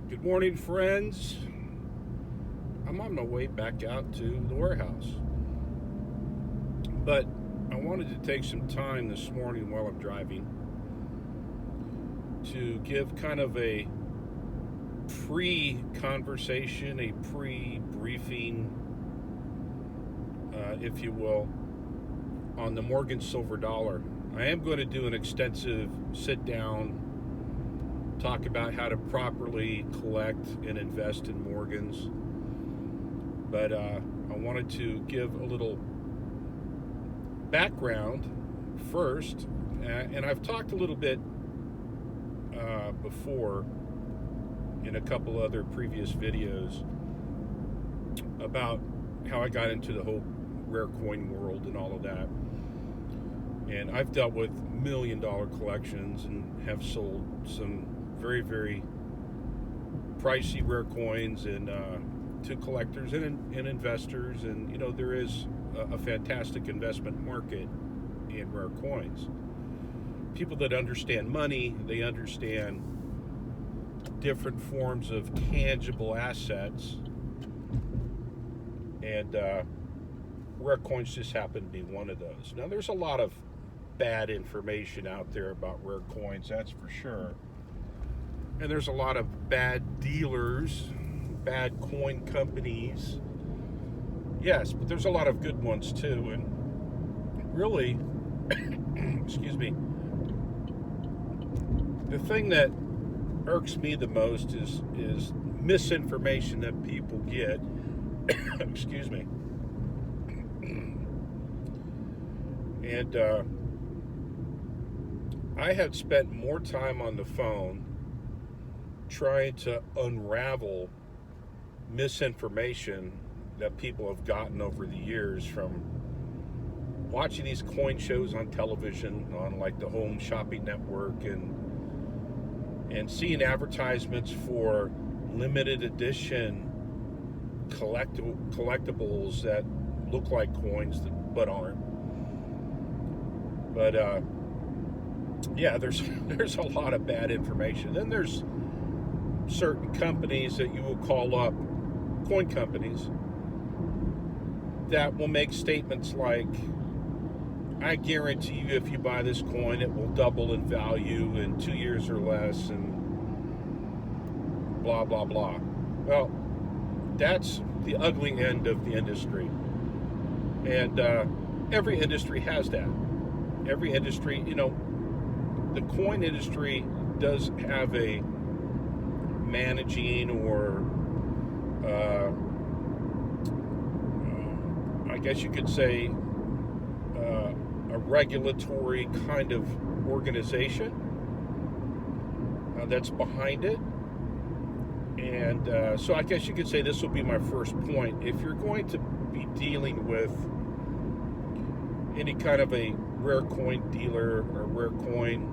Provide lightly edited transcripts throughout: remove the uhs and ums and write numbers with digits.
Good morning, friends. I'm on my way back out to the warehouse. But I wanted to take some time this morning while I'm driving to give kind of a pre conversation, a pre briefing, if you will, on the Morgan Silver Dollar. I am going to do an extensive sit down talk about how to properly collect and invest in Morgans. But I wanted to give a little background first. And I've talked a little bit before in a couple other previous videos about how I got into the whole rare coin world and all of that. And I've dealt with $1 million collections and have sold some very, very pricey rare coins and to collectors and investors. And, you know, there is a fantastic investment market in rare coins. People that understand money, they understand different forms of tangible assets. And rare coins just happen to be one of those. Now, there's a lot of bad information out there about rare coins, that's for sure. And there's a lot of bad dealers, bad coin companies. Yes, but there's a lot of good ones too. And really, excuse me, the thing that irks me the most is misinformation that people get. Excuse me. And I had spent more time on the phone trying to unravel misinformation that people have gotten over the years from watching these coin shows on television, on like the Home Shopping Network, and seeing advertisements for limited edition collectibles that look like coins but aren't. But yeah, there's a lot of bad information. Then there's certain companies that you will call up, coin companies, that will make statements like, I guarantee you if you buy this coin it will double in value in 2 years or less, and blah blah blah. Well, that's the ugly end of the industry. And every industry has that. Every industry, you know, the coin industry does have a managing or I guess you could say a regulatory kind of organization that's behind it. And so I guess you could say this will be my first point. If you're going to be dealing with any kind of a rare coin dealer or rare coin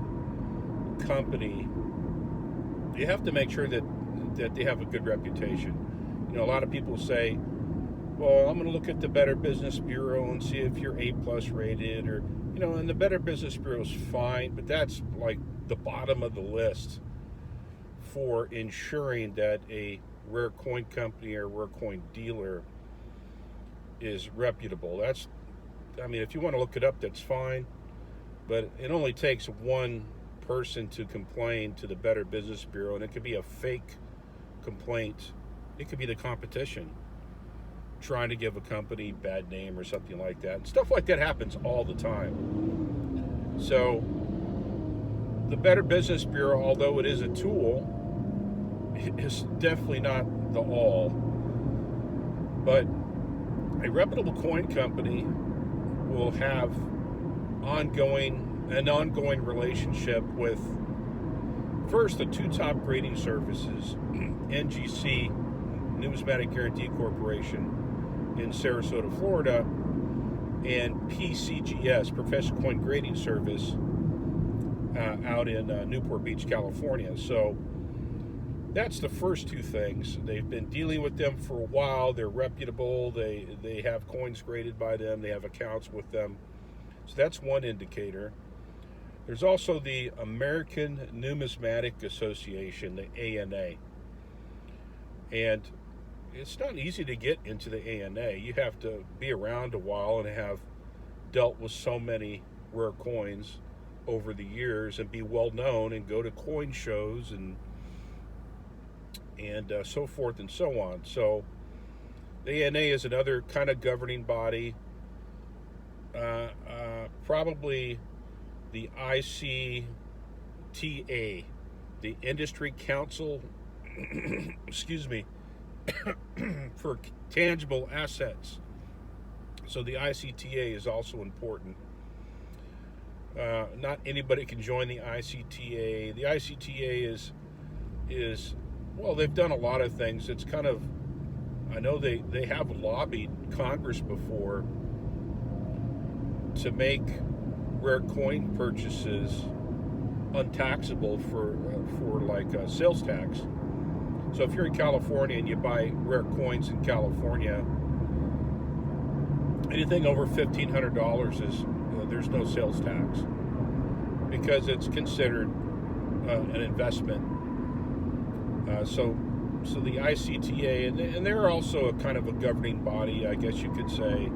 company, you have to make sure that they have a good reputation. You know, a lot of people say, well, I'm going to look at the Better Business Bureau and see if you're A+ rated, or, you know, and the Better Business Bureau is fine, but that's like the bottom of the list for ensuring that a rare coin company or rare coin dealer is reputable. That's, I mean, if you want to look it up, that's fine, but it only takes one person to complain to the Better Business Bureau, and it could be a fake complaint. It could be the competition trying to give a company bad name or something like that. And stuff like that happens all the time. So the Better Business Bureau, although it is a tool, is definitely not the all. But a reputable coin company will have an ongoing relationship with, first, the two top grading services, NGC, Numismatic Guarantee Corporation in Sarasota, Florida, and PCGS, Professional Coin Grading Service, out in Newport Beach, California. So that's the first two things. They've been dealing with them for a while. They're reputable. They have coins graded by them. They have accounts with them. So that's one indicator. There's also the American Numismatic Association, the ANA. And it's not easy to get into the ANA. You have to be around a while and have dealt with so many rare coins over the years and be well known and go to coin shows and so forth and so on. So the ANA is another kind of governing body. Probably the ICTA, the Industry Council, excuse me, for tangible assets. So the ICTA is also important. Not anybody can join the ICTA. The ICTA is well, they've done a lot of things. It's kind of, I know they have lobbied Congress before to make rare coin purchases untaxable for like sales tax. So if you're in California and you buy rare coins in California, anything over $1,500 is there's no sales tax because it's considered an investment. So the ICTA, and they're also a kind of a governing body, I guess you could say,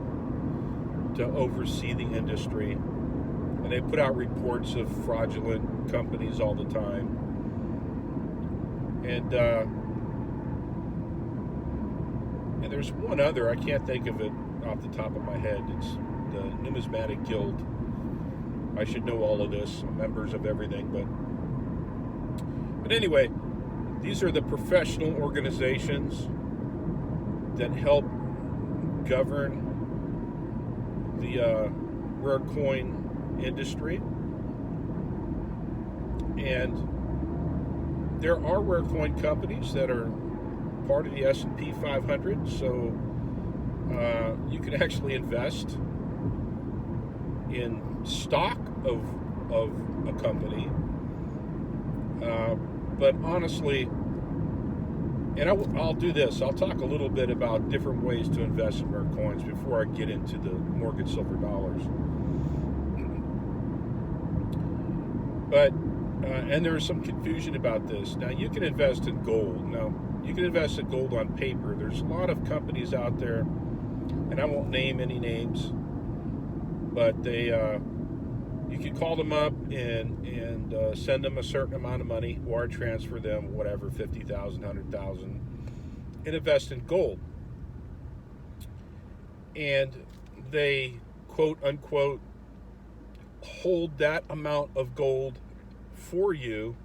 to oversee the industry. And they put out reports of fraudulent companies all the time. And there's one other, I can't think of it off the top of my head. It's the Numismatic Guild. I should know all of this, members of everything, but anyway, these are the professional organizations that help govern the rare coin industry. And there are rare coin companies that are part of the S&P 500, so you can actually invest in stock of a company. But honestly, and I'll do this, I'll talk a little bit about different ways to invest in rare coins before I get into the mortgage silver dollars. But, and there's some confusion about this. Now, you can invest in gold. Now, you can invest in gold on paper. There's a lot of companies out there, and I won't name any names, but they, you can call them up and send them a certain amount of money, wire transfer them, whatever, 50,000, 100,000, and invest in gold. And they, quote unquote, hold that amount of gold for you.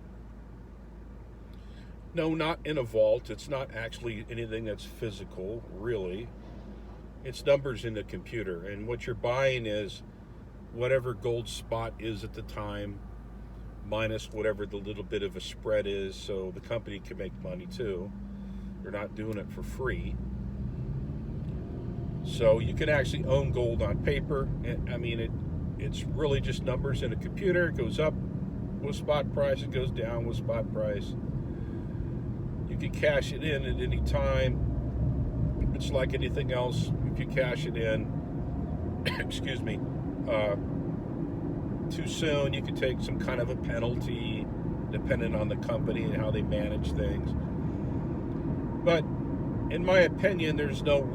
No, not in a vault. It's not actually anything that's physical, really. It's numbers in the computer. And what you're buying is whatever gold spot is at the time, minus whatever the little bit of a spread is, so the company can make money too. They're not doing it for free. So you can actually own gold on paper. I mean, it's really just numbers in a computer. It goes up with spot price, it goes down with spot price. You can cash it in at any time. It's like anything else. If you cash it in, excuse me, too soon, you can take some kind of a penalty depending on the company and how they manage things. But in my opinion, there's not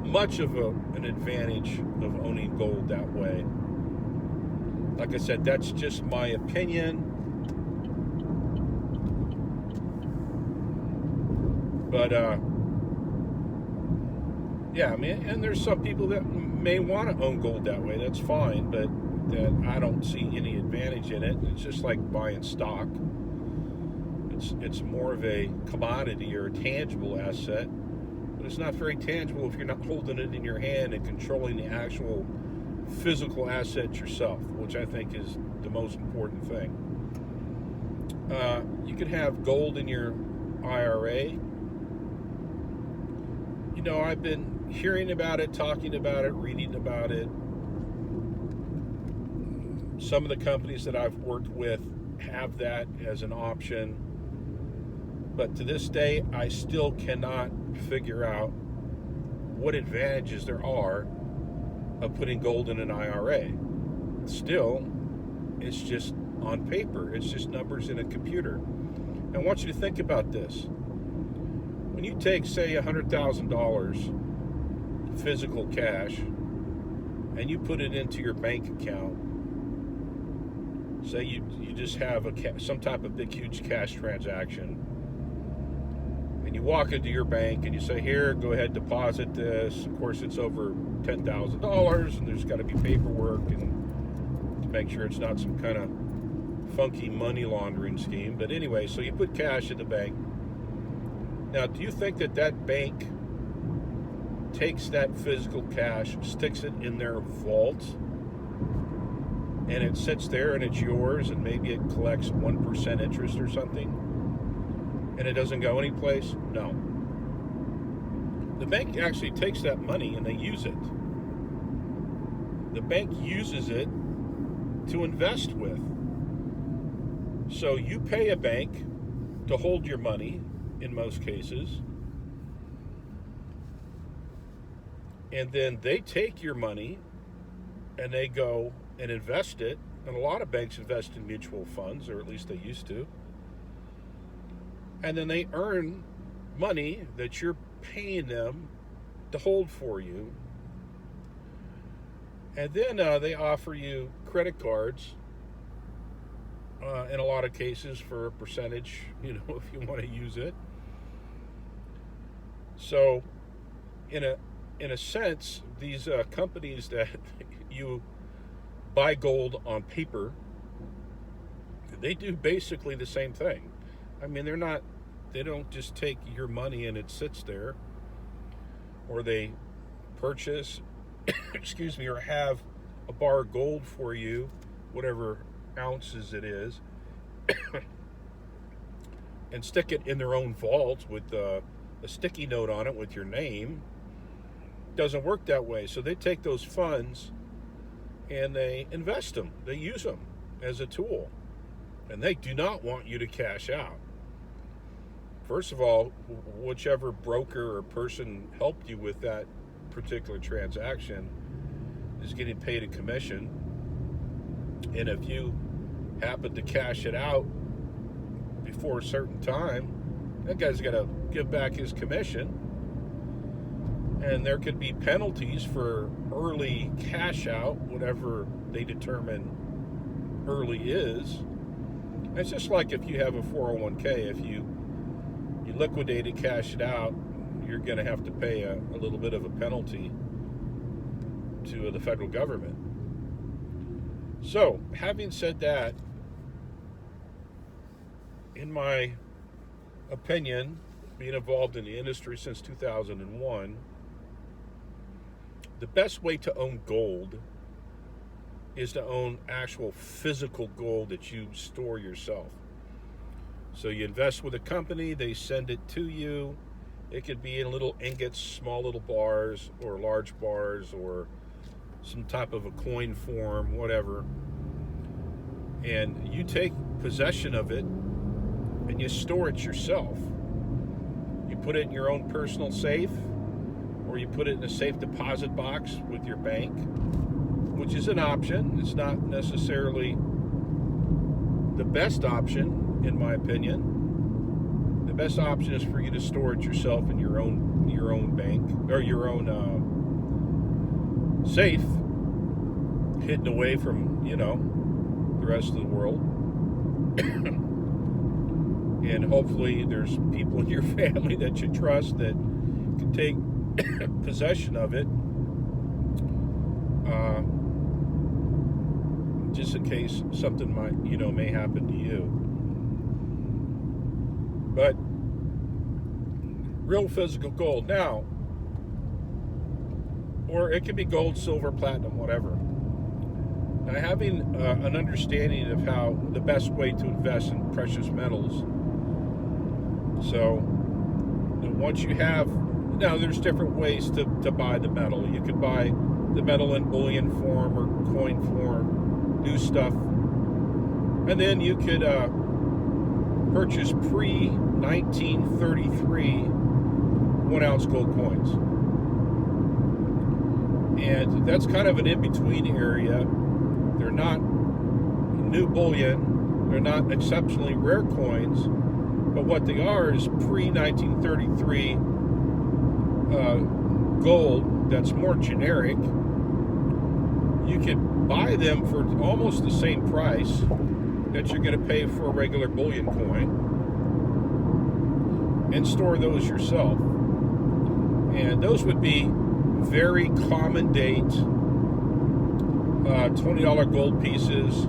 much of an advantage of owning gold that way. Like I said, that's just my opinion. But yeah, I mean, and there's some people that may want to own gold that way. That's fine, but that I don't see any advantage in it. It's just like buying stock. It's more of a commodity or a tangible asset, but it's not very tangible if you're not holding it in your hand and controlling the actual physical asset yourself, which I think is the most important thing. You can have gold in your IRA. You know, I've been hearing about it, talking about it, reading about it. Some of the companies that I've worked with have that as an option. But to this day, I still cannot figure out what advantages there are of putting gold in an IRA. Still, it's just on paper. It's just numbers in a computer. I want you to think about this. when you take, say, $100,000 physical cash and you put it into your bank account, say you just have some type of big, huge cash transaction, and you walk into your bank and you say, here, go ahead, deposit this. Of course, it's over $10,000, and there's got to be paperwork and to make sure it's not some kind of funky money laundering scheme. But anyway, so you put cash in the bank. Now, do you think that bank takes that physical cash, sticks it in their vault, and it sits there and it's yours, and maybe it collects 1% interest or something, and it doesn't go anyplace? No. The bank actually takes that money and they use it. The bank uses it to invest with. So you pay a bank to hold your money in most cases, and then they take your money and they go and invest it. And a lot of banks invest in mutual funds, or at least they used to. And then they earn money that you're paying them to hold for you. And then they offer you credit cards, in a lot of cases, for a percentage, if you want to use it. So, in a sense, these companies that you buy gold on paper, they do basically the same thing. I mean, they don't just take your money and it sits there, or they purchase, or have a bar of gold for you, whatever ounces it is, and stick it in their own vault with a sticky note on it with your name. Doesn't work that way. So they take those funds and they invest them. They use them as a tool, and they do not want you to cash out. First of all, whichever broker or person helped you with that particular transaction is getting paid a commission, and if you happen to cash it out before a certain time, that guy's got to give back his commission. And there could be penalties for early cash out, whatever they determine early is. It's just like if you have a 401k, if you liquidate it, cash it out, you're going to have to pay a little bit of a penalty to the federal government. So, having said that, in my opinion, being involved in the industry since 2001, the best way to own gold is to own actual physical gold that you store yourself. So you invest with a company, they send it to you. It could be in little ingots, small little bars, or large bars, or some type of a coin form, whatever. And you take possession of it and you store it yourself. You put it in your own personal safe, or you put it in a safe deposit box with your bank, which is an option. It's not necessarily the best option, in my opinion. The best option is for you to store it yourself in your own bank, or your own safe, hidden away from the rest of the world. And hopefully there's people in your family that you trust that can take possession of it, just in case something may happen to you. But real physical gold now, or it can be gold, silver, platinum, whatever. Now, having an understanding of how the best way to invest in precious metals. So once you have, now there's different ways to buy the metal. You could buy the metal in bullion form or coin form, new stuff. And then you could purchase pre-1933 1-ounce gold coins. And that's kind of an in-between area. They're not new bullion. They're not exceptionally rare coins. But what they are is pre-1933 gold that's more generic. You can buy them for almost the same price that you're going to pay for a regular bullion coin and store those yourself. And those would be very common date $20 gold pieces.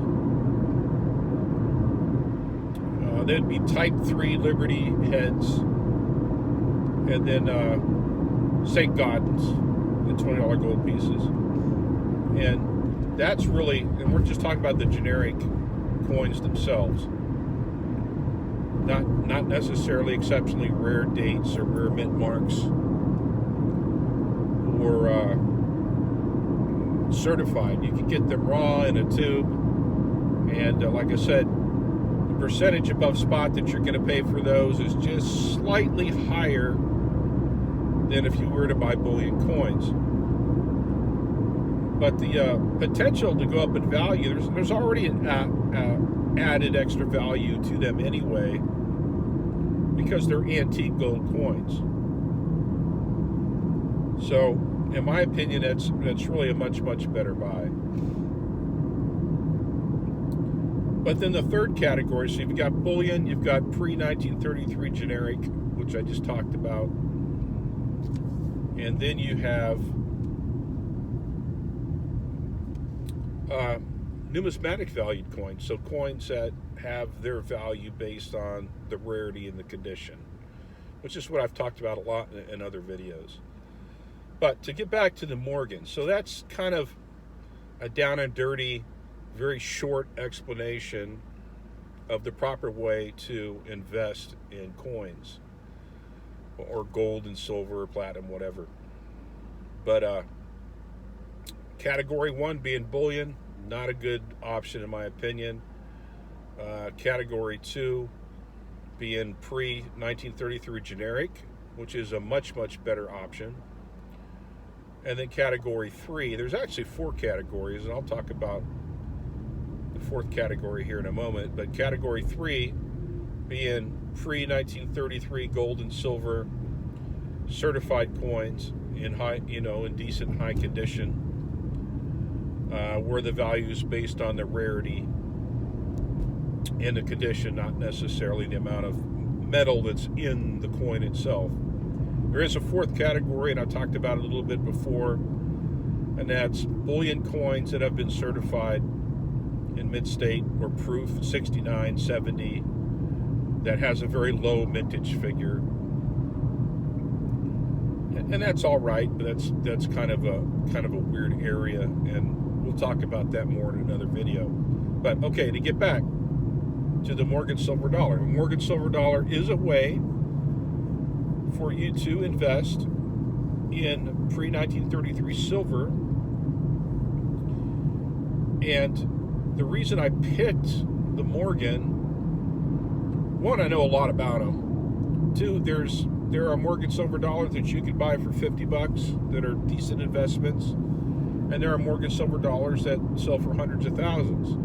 They'd be Type 3 Liberty heads, and then St. Gaudens, the $20 gold pieces. And that's really, and we're just talking about the generic coins themselves, not necessarily exceptionally rare dates or rare mint marks or certified. You can get them raw in a tube, and like I said, the percentage above spot that you're going to pay for those is just slightly higher than if you were to buy bullion coins. But the potential to go up in value, there's already an added extra value to them anyway, because they're antique gold coins. So, in my opinion, that's really a much better buy. But then the third category, so you've got bullion, you've got pre-1933 generic, which I just talked about, and then you have numismatic valued coins, so coins that have their value based on the rarity and the condition, which is what I've talked about a lot in other videos. But to get back to the Morgan, so that's kind of a down and dirty, very short explanation of the proper way to invest in coins, or gold and silver or platinum, whatever. But category 1 being bullion, not a good option in my opinion. Category 2 being pre-1933 generic, which is a much better option. And then category 3, there's actually 4 categories, and I'll talk about the 4th category here in a moment. But category 3 being pre-1933 gold and silver certified coins in in decent high condition, where the value is based on the rarity and the condition, not necessarily the amount of metal that's in the coin itself. There is a 4th category, and I talked about it a little bit before, and that's bullion coins that have been certified in mid-state or proof 69, 70, that has a very low mintage figure. And that's all right, but that's kind of a weird area, and we'll talk about that more in another video. But okay, to get back to the Morgan silver dollar. Morgan silver dollar is a way for you to invest in pre-1933 silver. And the reason I picked the Morgan, 1, I know a lot about them. 2, there are Morgan silver dollars that you can buy for $50 that are decent investments, and there are Morgan silver dollars that sell for hundreds of thousands.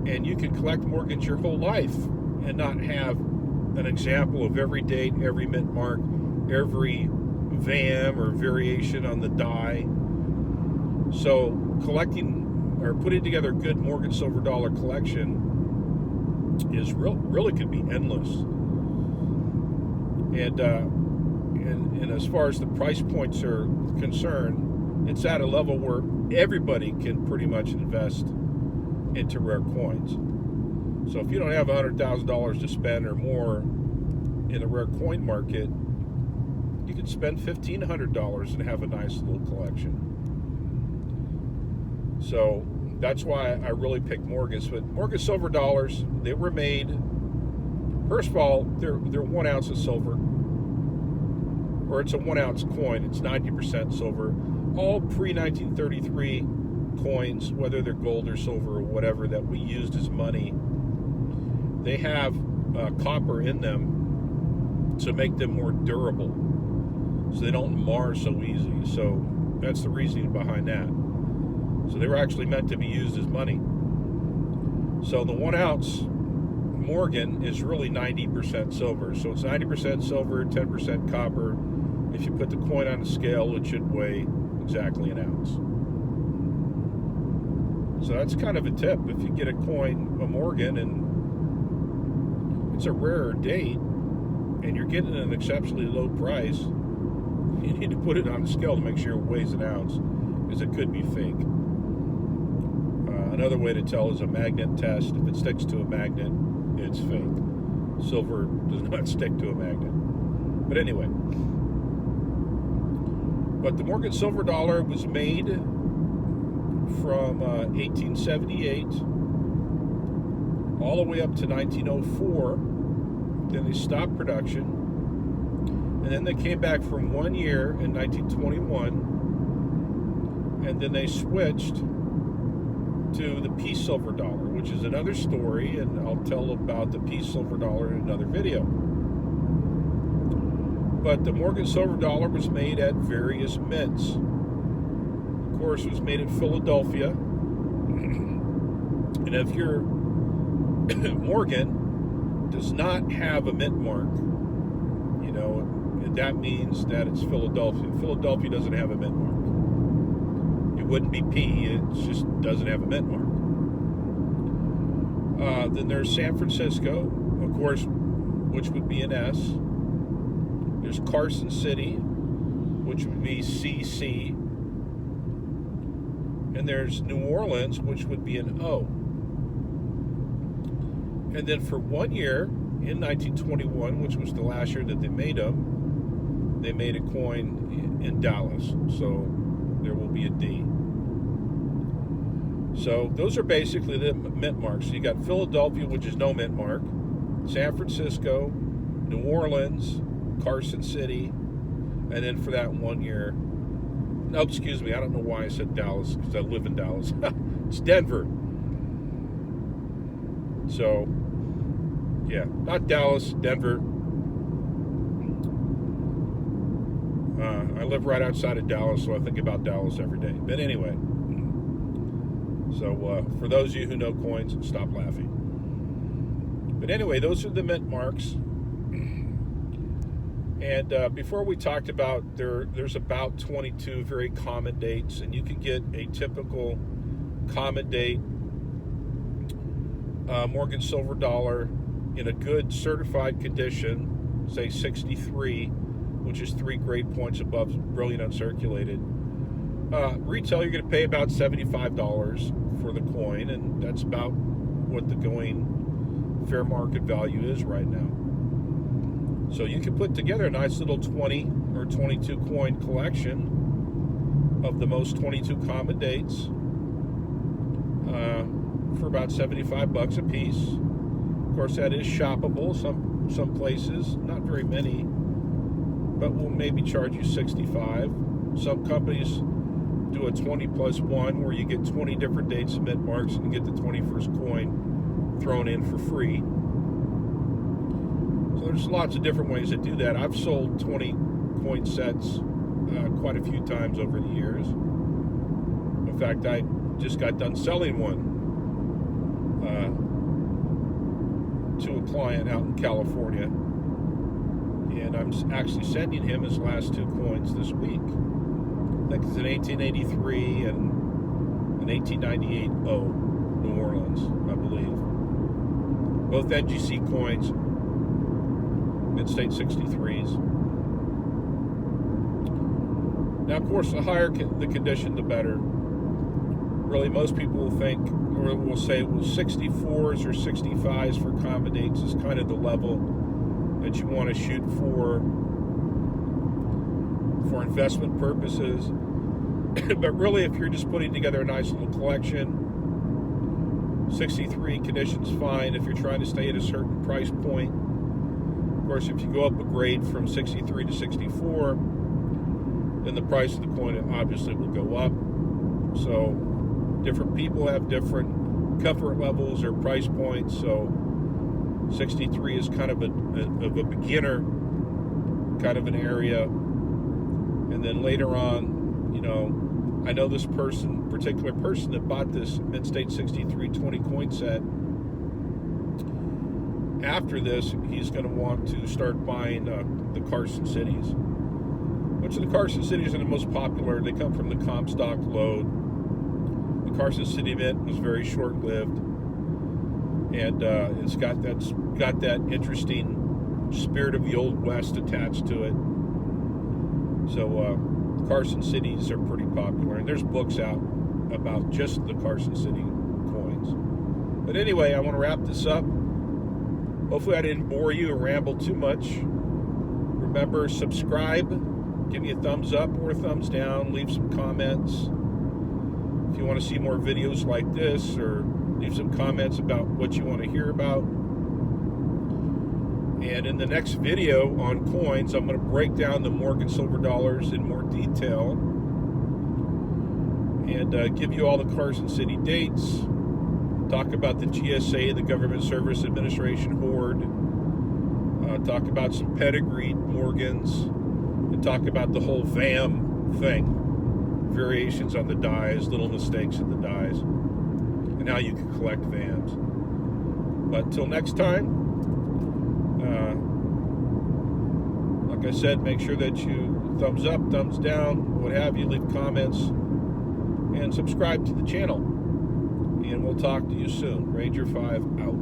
And you can collect Morgans your whole life and not have an example of every date, every mint mark, every VAM or variation on the die. So collecting or putting together a good Morgan silver dollar collection is really could be endless. And as far as the price points are concerned, it's at a level where everybody can pretty much invest into rare coins. So if you don't have $100,000 to spend or more in the rare coin market, you can spend $1,500 and have a nice little collection. So that's why I really picked Morgans. But Morgan silver dollars, they were made, first of all, they're 1 ounce of silver, or it's a 1 ounce coin. It's 90% silver. All pre-1933 coins, whether they're gold or silver or whatever that we used as money, they have copper in them to make them more durable, so they don't mar so easy. So that's the reasoning behind that. So they were actually meant to be used as money. So the 1 ounce Morgan is really 90% silver. So it's 90% silver, 10% copper. If you put the coin on a scale, it should weigh exactly an ounce. So that's kind of a tip. If you get a coin, a Morgan, and it's a rarer date, and you're getting an exceptionally low price, you need to put it on a scale to make sure it weighs an ounce, because it could be fake. Another way to tell is a magnet test. If it sticks to a magnet, it's fake. Silver does not stick to a magnet. But anyway, but the Morgan silver dollar was made from 1878 all the way up to 1904. Then they stopped production, and then they came back for 1 year in 1921, and then they switched to the peace silver dollar, which is another story, and I'll tell about the peace silver dollar in another video. But the Morgan silver dollar was made at various mints. Of course, it was made in Philadelphia. And if your Morgan does not have a mint mark, you know, that means that it's Philadelphia. Philadelphia doesn't have a mint mark. It wouldn't be P, it just doesn't have a mint mark. Then there's San Francisco, of course, which would be an S. There's Carson City, which would be CC. And there's New Orleans, which would be an O. And then for 1 year, in 1921, which was the last year that they made them, they made a coin in Dallas. So there will be a D. So those are basically the mint marks. So you got Philadelphia, which is no mint mark, San Francisco, New Orleans, Carson City, and then for that 1 year, no, excuse me, I don't know why I said Dallas, because I live in Dallas. It's Denver. So, yeah, not Dallas, Denver. I live right outside of Dallas, so I think about Dallas every day. But anyway, so for those of you who know coins, stop laughing. But anyway, those are the mint marks. And before we talked about, there's about 22 very common dates, and you can get a typical common date Morgan silver dollar in a good certified condition, say 63, which is 3 grade points above brilliant uncirculated. Retail, you're going to pay about $75 for the coin, and that's about what the going fair market value is right now. So you can put together a nice little 20 or 22 coin collection of the most 22 common dates for about $75 a piece. Of course, that is shoppable. Some places, not very many, but will maybe charge you $65. Some companies do a 20+1 where you get 20 different dates of mint marks and you get the 21st coin thrown in for free. So there's lots of different ways to do that. I've sold 20 coin sets quite a few times over the years. In fact, I just got done selling one to a client out in California, and I'm actually sending him his last 2 coins this week. I think it's an 1883 and an 1898 O, New Orleans, I believe. Both NGC coins, mid-state 63s. Now, of course, the higher the condition, the better. Really, most people will think, or will say, well, 64s or 65s for common dates is kind of the level that you want to shoot for investment purposes. But really, if you're just putting together a nice little collection, 63 condition's fine if you're trying to stay at a certain price point. Of course, if you go up a grade from 63 to 64, then the price of the coin obviously will go up. So different people have different comfort levels or price points. So 63 is kind of a beginner kind of an area. And then later on, you know, I know this particular person that bought this mid-state 63 20 coin set. after this, he's going to want to start buying the Carson Cities. Which of the Carson Cities are the most popular? They come from the Comstock load. The Carson City Mint was very short-lived, and it's got that interesting spirit of the Old West attached to it. So Carson Cities are pretty popular, and there's books out about just the Carson City coins. But anyway, I want to wrap this up. Hopefully I didn't bore you or ramble too much. Remember, subscribe, give me a thumbs up or a thumbs down, leave some comments. If you want to see more videos like this, or leave some comments about what you want to hear about. And in the next video on coins, I'm going to break down the Morgan silver dollars in more detail and give you all the Carson City dates, talk about the GSA, the Government Service Administration hoard, talk about some pedigreed Morgans, and talk about the whole VAM thing, variations on the dies, little mistakes in the dies, and how you can collect VAMs. But till next time, like I said, make sure that you thumbs up, thumbs down, what have you, leave comments, and subscribe to the channel. And we'll talk to you soon. Ranger 5 out.